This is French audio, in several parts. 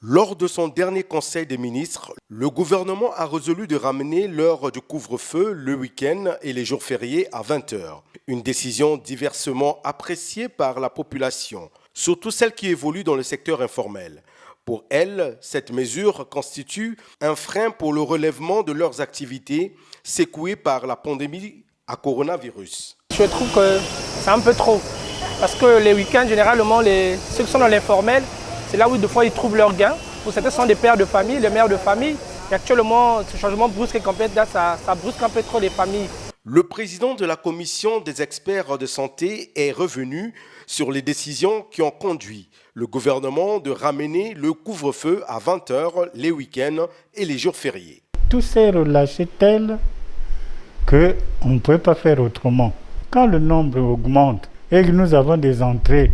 Lors de son dernier conseil des ministres, le gouvernement a résolu de ramener l'heure du couvre-feu le week-end et les jours fériés à 20 heures. Une décision diversement appréciée par la population, surtout celle qui évolue dans le secteur informel. Pour elles, cette mesure constitue un frein pour le relèvement de leurs activités secouées par la pandémie à coronavirus. Je trouve que c'est un peu trop. Parce que les week-ends, généralement, ceux qui sont dans l'informel, c'est là où, des fois, ils trouvent leur gain. Pour certains, ce sont des pères de famille, des mères de famille. Et actuellement, ce changement brusque et complet, ça brusque un peu trop les familles. Le président de la commission des experts de santé est revenu sur les décisions qui ont conduit le gouvernement de ramener le couvre-feu à 20 heures les week-ends et les jours fériés. Tout s'est relâché tel qu'on ne pouvait pas faire autrement. Quand le nombre augmente et que nous avons des entrées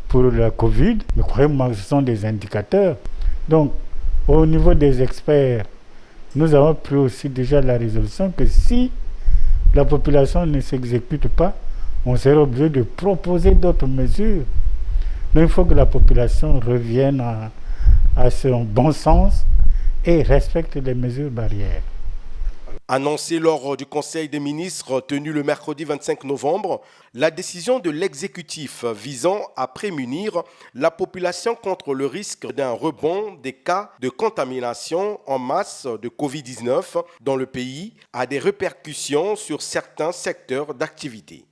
pour la Covid, mais croyez-moi que ce sont des indicateurs. Donc, au niveau des experts, nous avons pris aussi déjà la résolution que si la population ne s'exécute pas, on serait obligé de proposer d'autres mesures. Donc, il faut que la population revienne à son bon sens et respecte les mesures barrières. Annoncé lors du Conseil des ministres tenu le mercredi 25 novembre, la décision de l'exécutif visant à prémunir la population contre le risque d'un rebond des cas de contamination en masse de Covid-19 dans le pays a des répercussions sur certains secteurs d'activité.